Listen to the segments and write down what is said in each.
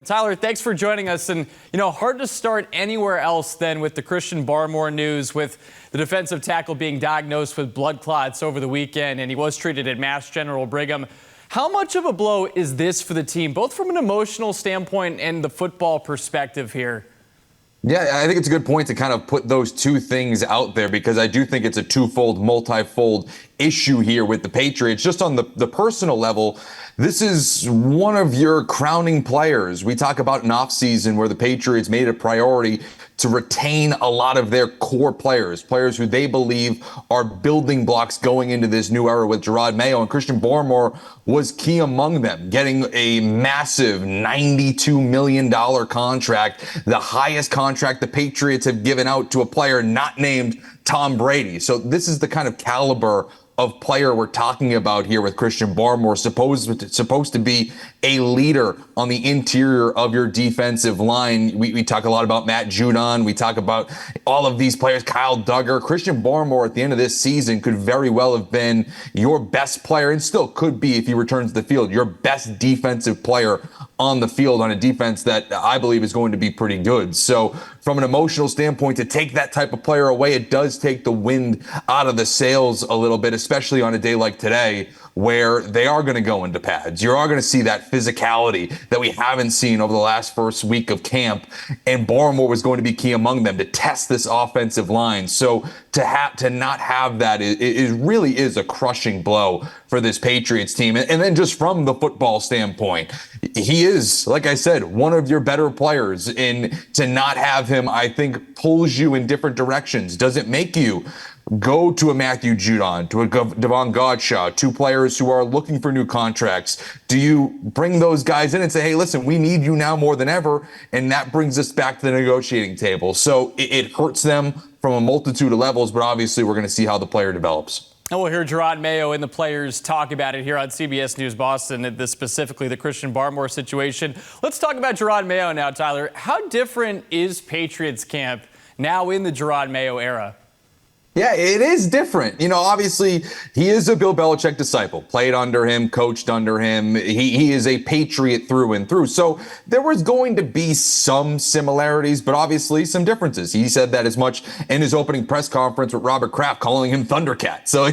Tyler, thanks for joining us. And, hard to start anywhere else than with the Christian Barmore news, with the defensive tackle being diagnosed with blood clots over the weekend, and he was treated at Mass General Brigham. How much of a blow is this for the team, both from an emotional standpoint and the football perspective here? Yeah, I think it's a good point to kind of put those two things out there, because I do think it's a twofold, multifold issue here with the Patriots. Just on the personal level, this is one of your crowning players. We talk about an offseason where the Patriots made it a priority to retain a lot of their core players who they believe are building blocks going into this new era with Jerod Mayo, and Christian Barmore was key among them, getting a massive $92 million contract, the highest contract the Patriots have given out to a player not named Tom Brady. So this is the kind of caliber of player we're talking about here with Christian Barmore, supposed to be a leader on the interior of your defensive line. We talk a lot about Matt Judon. We talk about all of these players, Kyle Duggar. Christian Barmore at the end of this season could very well have been your best player, and still could be if he returns to the field, your best defensive player on the field on a defense that I believe is going to be pretty good. So from an emotional standpoint, to take that type of player away, it does take the wind out of the sails a little bit, especially on a day like today, where they are going to go into pads. You are going to see that physicality that we haven't seen over the last first week of camp, and Barmore was going to be key among them to test this offensive line. So to not have that, it really is a crushing blow for this Patriots team. And then just from the football standpoint, he is, like I said, one of your better players, and to not have him, I think, pulls you in different directions. Does it make you go to a Matthew Judon, to a Devon Godshaw, two players who are looking for new contracts? Do you bring those guys in and say, hey, listen, we need you now more than ever? And that brings us back to the negotiating table. So it hurts them from a multitude of levels, but obviously we're going to see how the player develops. And we'll hear Jerod Mayo and the players talk about it here on CBS News Boston, specifically the Christian Barmore situation. Let's talk about Jerod Mayo now, Tyler. How different is Patriots camp now in the Jerod Mayo era? Yeah, it is different. Obviously, he is a Bill Belichick disciple, played under him, coached under him. He is a Patriot through and through. So there was going to be some similarities, but obviously some differences. He said that as much in his opening press conference with Robert Kraft, calling him Thundercat. So,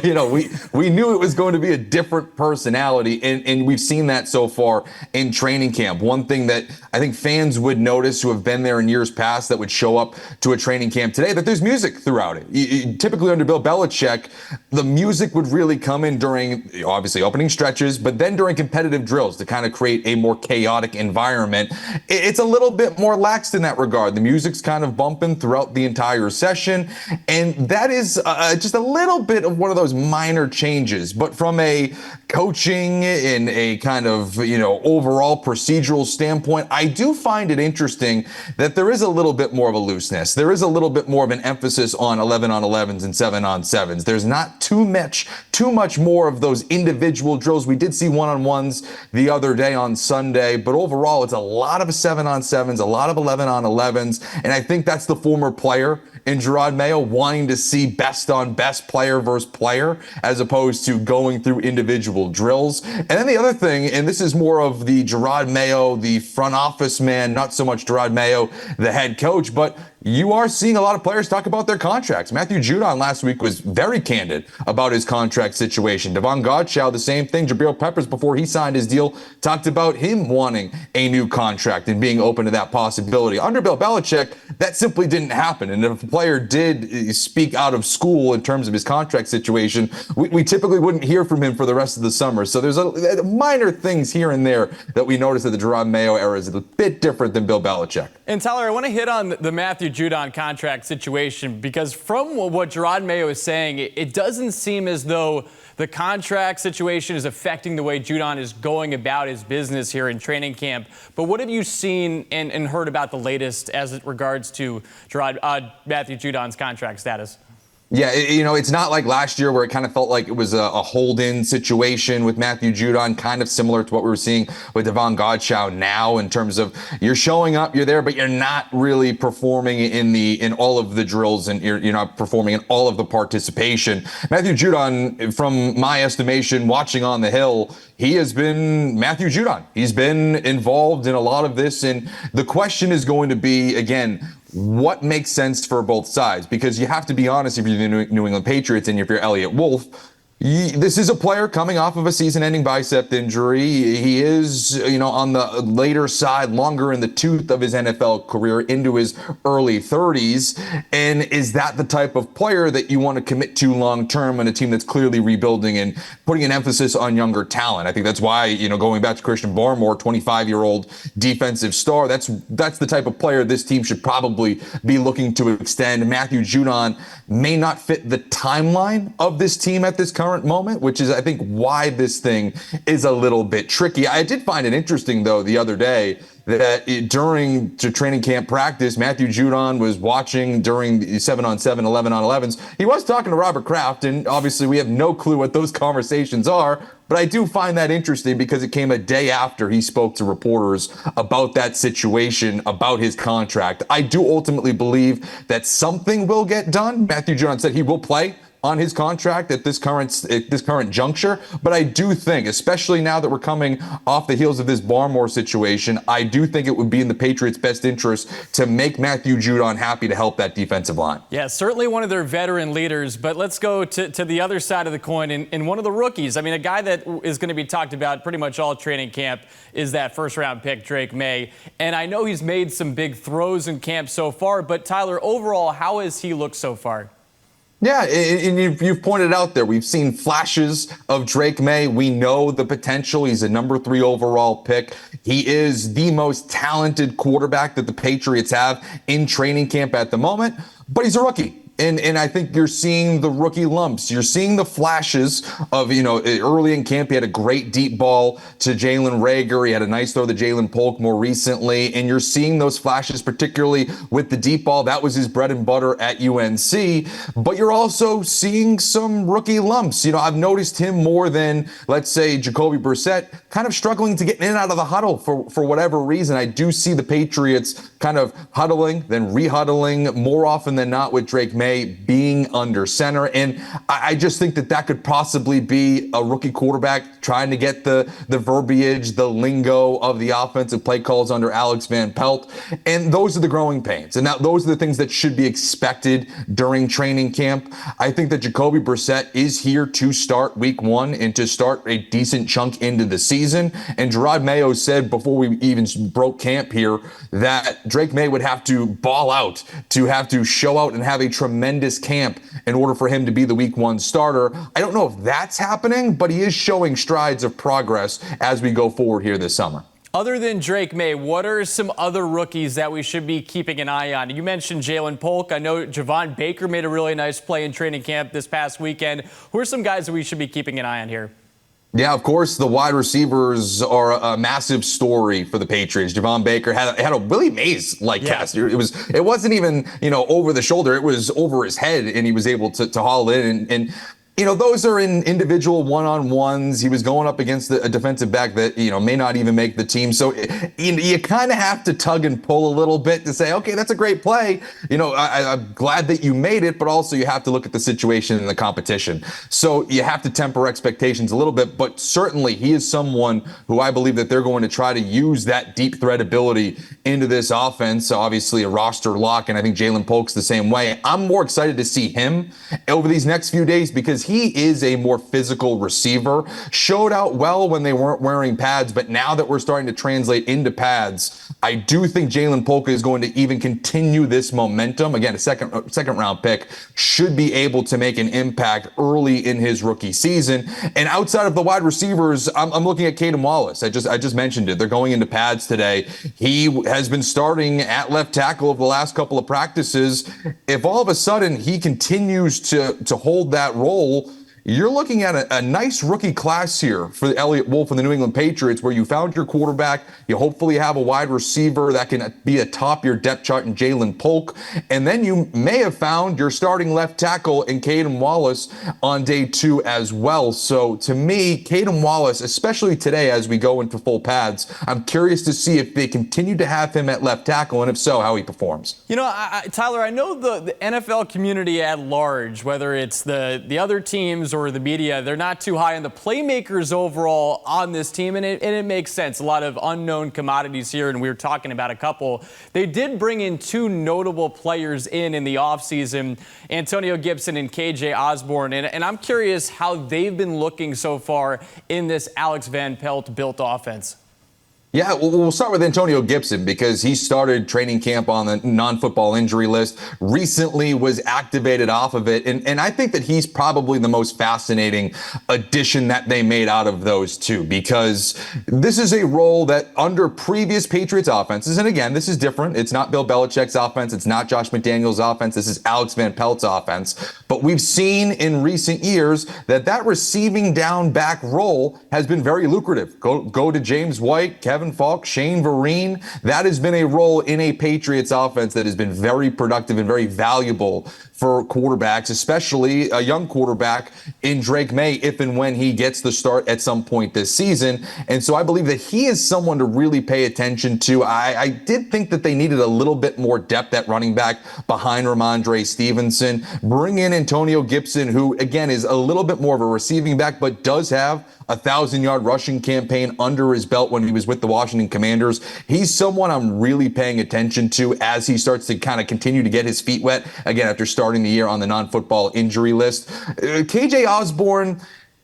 we knew it was going to be a different personality, and we've seen that so far in training camp. One thing that I think fans would notice who have been there in years past that would show up to a training camp today, that there's music throughout it. Typically under Bill Belichick, the music would really come in during, obviously, opening stretches, but then during competitive drills to kind of create a more chaotic environment. It's a little bit more lax in that regard. The music's kind of bumping throughout the entire session, and that is just a little bit of one of those minor changes. But from a coaching and a kind of, overall procedural standpoint, I do find it interesting that there is a little bit more of a looseness. There is a little bit more of an emphasis on 11-on-11s and 7-on-7s. There's not too much more of those individual drills. We did see one-on-ones the other day on Sunday, but overall it's a lot of 7-on-7s, a lot of 11-on-11s, and I think that's the former player in Jerod Mayo wanting to see best on best, player versus player, as opposed to going through individual drills. And then the other thing, and this is more of the Jerod Mayo, the front office man, not so much Jerod Mayo, the head coach, but you are seeing a lot of players talk about their contracts. Matthew Judon last week was very candid about his contract situation. Devon Godshaw, the same thing. Jabril Peppers, before he signed his deal, talked about him wanting a new contract and being open to that possibility. Under Bill Belichick, that simply didn't happen. And if a player did speak out of school in terms of his contract situation, we typically wouldn't hear from him for the rest of the summer. So there's a minor things here and there that we noticed that the Jerod Mayo era is a bit different than Bill Belichick. And Tyler, I want to hit on the Matthew Judon contract situation, because from what Jerod Mayo is saying, it doesn't seem as though the contract situation is affecting the way Judon is going about his business here in training camp. But what have you seen and heard about the latest as it regards to Matthew Judon's contract status? Yeah, it's not like last year where it kind of felt like it was a hold-in situation with Matthew Judon, kind of similar to what we were seeing with Devon Godchaux now, in terms of you're showing up, you're there, but you're not really performing in all of the drills, and you're not performing in all of the participation. Matthew Judon, from my estimation, watching on the Hill, he has been Matthew Judon. He's been involved in a lot of this, and the question is going to be, again, what makes sense for both sides? Because you have to be honest, if you're the New England Patriots and if you're Elliott Wolf, this is a player coming off of a season-ending bicep injury. He is, on the later side, longer in the tooth of his NFL career, into his early 30s. And is that the type of player that you want to commit to long-term on a team that's clearly rebuilding and putting an emphasis on younger talent? I think that's why, going back to Christian Barmore, 25-year-old defensive star, that's the type of player this team should probably be looking to extend. Matthew Judon may not fit the timeline of this team at this current moment, which is, I think, why this thing is a little bit tricky. I did find it interesting, though, the other day that during training camp practice, Matthew Judon was watching during the 7-on-7, 11-on-11s. He was talking to Robert Kraft, and obviously we have no clue what those conversations are. But I do find that interesting because it came a day after he spoke to reporters about that situation, about his contract. I do ultimately believe that something will get done. Matthew Judon said he will play on his contract at this current juncture. But I do think, especially now that we're coming off the heels of this Barmore situation, I do think it would be in the Patriots' best interest to make Matthew Judon happy to help that defensive line. Yeah, certainly one of their veteran leaders. But let's go to the other side of the coin and one of the rookies. I mean, a guy that is going to be talked about pretty much all training camp is that first-round pick, Drake Maye. And I know he's made some big throws in camp so far. But, Tyler, overall, how has he looked so far? Yeah, and you've pointed out there, we've seen flashes of Drake Maye. We know the potential. He's a number 3 overall pick. He is the most talented quarterback that the Patriots have in training camp at the moment, but he's a rookie. And I think you're seeing the rookie lumps. You're seeing the flashes of, early in camp, he had a great deep ball to Jalen Reagor. He had a nice throw to Jalen Polk more recently. And you're seeing those flashes, particularly with the deep ball. That was his bread and butter at UNC. But you're also seeing some rookie lumps. I've noticed him more than, let's say, Jacoby Brissett, kind of struggling to get in and out of the huddle for whatever reason. I do see the Patriots kind of huddling, then re-huddling more often than not with Drake Maye being under center. And I just think that could possibly be a rookie quarterback trying to get the verbiage, the lingo of the offensive play calls under Alex Van Pelt. And those are the growing pains. And those are the things that should be expected during training camp. I think that Jacoby Brissett is here to start week 1 and to start a decent chunk into the season. And Jerod Mayo said before we even broke camp here that Drake Maye would have to ball out, to have to show out and have a tremendous camp in order for him to be the week 1 starter. I don't know if that's happening, but he is showing strides of progress as we go forward here this summer. Other than Drake Maye, what are some other rookies that we should be keeping an eye on? You mentioned Jalen Polk. I know Javon Baker made a really nice play in training camp this past weekend. Who are some guys that we should be keeping an eye on here? Yeah, of course, the wide receivers are a massive story for the Patriots. Javon Baker had a Willie Mays-like cast. It wasn't even, over the shoulder. It was over his head, and he was able to haul in. And those are in individual one-on-ones. He was going up against a defensive back that, may not even make the team. So you kind of have to tug and pull a little bit to say, okay, that's a great play. I'm glad that you made it, but also you have to look at the situation and the competition. So you have to temper expectations a little bit, but certainly he is someone who I believe that they're going to try to use that deep threat ability into this offense. So obviously a roster lock, and I think Jalen Polk's the same way. I'm more excited to see him over these next few days because he is a more physical receiver. Showed out well when they weren't wearing pads, but now that we're starting to translate into pads, I do think Jalen Polk is going to even continue this momentum. Again, a second round pick should be able to make an impact early in his rookie season. And outside of the wide receivers, I'm looking at Caden Wallace. I just mentioned it. They're going into pads today. He has been starting at left tackle over the last couple of practices. If all of a sudden he continues to hold that role, you're looking at a nice rookie class here for Elliott Wolf and the New England Patriots, where you found your quarterback. You hopefully have a wide receiver that can be atop your depth chart in Jalen Polk. And then you may have found your starting left tackle in Caden Wallace on day 2 as well. So to me, Caden Wallace, especially today as we go into full pads, I'm curious to see if they continue to have him at left tackle, and if so, how he performs. You know, Tyler, I know the NFL community at large, whether it's the other teams or the media, they're not too high on the playmakers overall on this team, and it makes sense. A lot of unknown commodities here, and we were talking about a couple. They did bring in 2 notable players in the offseason, Antonio Gibson and KJ Osborne, and I'm curious how they've been looking so far in this Alex Van Pelt-built offense. Yeah, we'll start with Antonio Gibson because he started training camp on the non-football injury list, recently was activated off of it, and I think that he's probably the most fascinating addition that they made out of those 2, because this is a role that under previous Patriots offenses, and again, this is different. It's not Bill Belichick's offense. It's not Josh McDaniels' offense. This is Alex Van Pelt's offense. But we've seen in recent years that receiving down back role has been very lucrative. Go to James White, Kevin Falk, Shane Vereen. That has been a role in a Patriots offense that has been very productive and very valuable for quarterbacks, especially a young quarterback in Drake Maye, if and when he gets the start at some point this season. And so I believe that he is someone to really pay attention to. I did think that they needed a little bit more depth at running back behind Ramondre Stevenson. Bring in Antonio Gibson, who, again, is a little bit more of a receiving back, but does have a 1,000-yard rushing campaign under his belt when he was with the Washington Commanders. He's someone I'm really paying attention to as he starts to kind of continue to get his feet wet, again, after starting the year on the non-football injury list. KJ Osborne,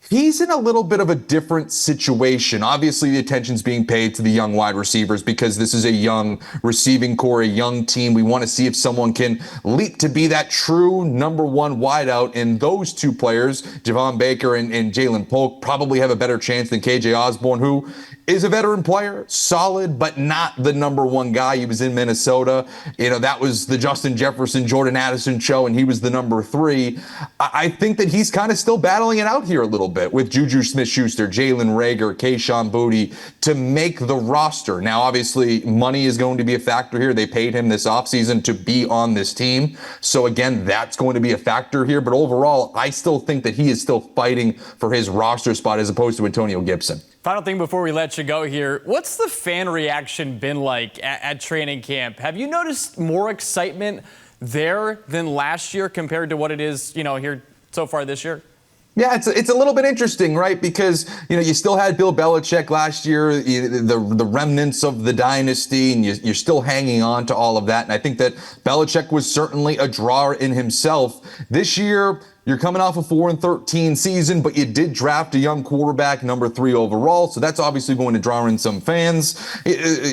he's in a little bit of a different situation. Obviously, the attention's being paid to the young wide receivers because this is a young receiving core, a young team. We want to see if someone can leap to be that true number 1 wideout. And those 2 players, Javon Baker and Jalen Polk, probably have a better chance than KJ Osborne, who is a veteran player, solid, but not the number 1 guy. He was in Minnesota. You know, that was the Justin Jefferson, Jordan Addison show, and he was the number 3. I think that he's kind of still battling it out here a little bit with Juju Smith-Schuster, Jalen Reagor, Kayshon Boutte to make the roster. Now, obviously, money is going to be a factor here. They paid him this offseason to be on this team. So, again, that's going to be a factor here. But overall, I still think that he is still fighting for his roster spot as opposed to Antonio Gibson. Final thing before we let you go here. What's the fan reaction been like at training camp? Have you noticed more excitement there than last year compared to what it is, here so far this year? Yeah, it's a little bit interesting, right? Because, you still had Bill Belichick last year, the remnants of the dynasty, and you're still hanging on to all of that. And I think that Belichick was certainly a drawer in himself. This year, you're coming off a 4-13 season, but you did draft a young quarterback, number 3 overall. So that's obviously going to draw in some fans.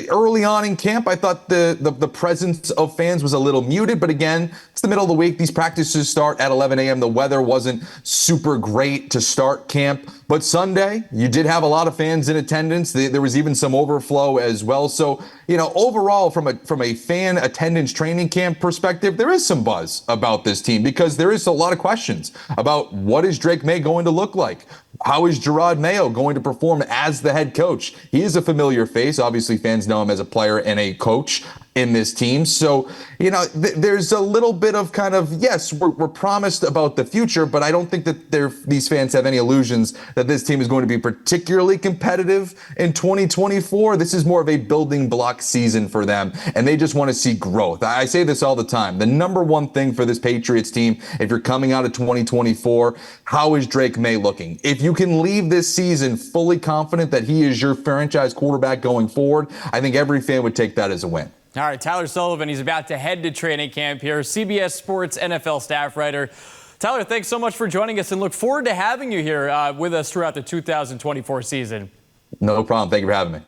Early on in camp, I thought the presence of fans was a little muted. But again, it's the middle of the week. These practices start at 11 a.m. The weather wasn't super great to start camp. But Sunday, you did have a lot of fans in attendance. There was even some overflow as well. So, overall, from a fan attendance training camp perspective, there is some buzz about this team because there is a lot of questions about what is Drake Maye going to look like? How is Jerod Mayo going to perform as the head coach? He is a familiar face. Obviously, fans know him as a player and a coach in this team. So, there's a little bit of kind of, yes, we're promised about the future, but I don't think that these fans have any illusions that this team is going to be particularly competitive in 2024. This is more of a building block season for them, and they just want to see growth. I say this all the time. The number 1 thing for this Patriots team, if you're coming out of 2024, how is Drake Maye looking? If you can leave this season fully confident that he is your franchise quarterback going forward, I think every fan would take that as a win. All right, Tyler Sullivan, he's about to head to training camp here, CBS Sports NFL staff writer. Tyler, thanks so much for joining us and look forward to having you here with us throughout the 2024 season. No problem. Thank you for having me.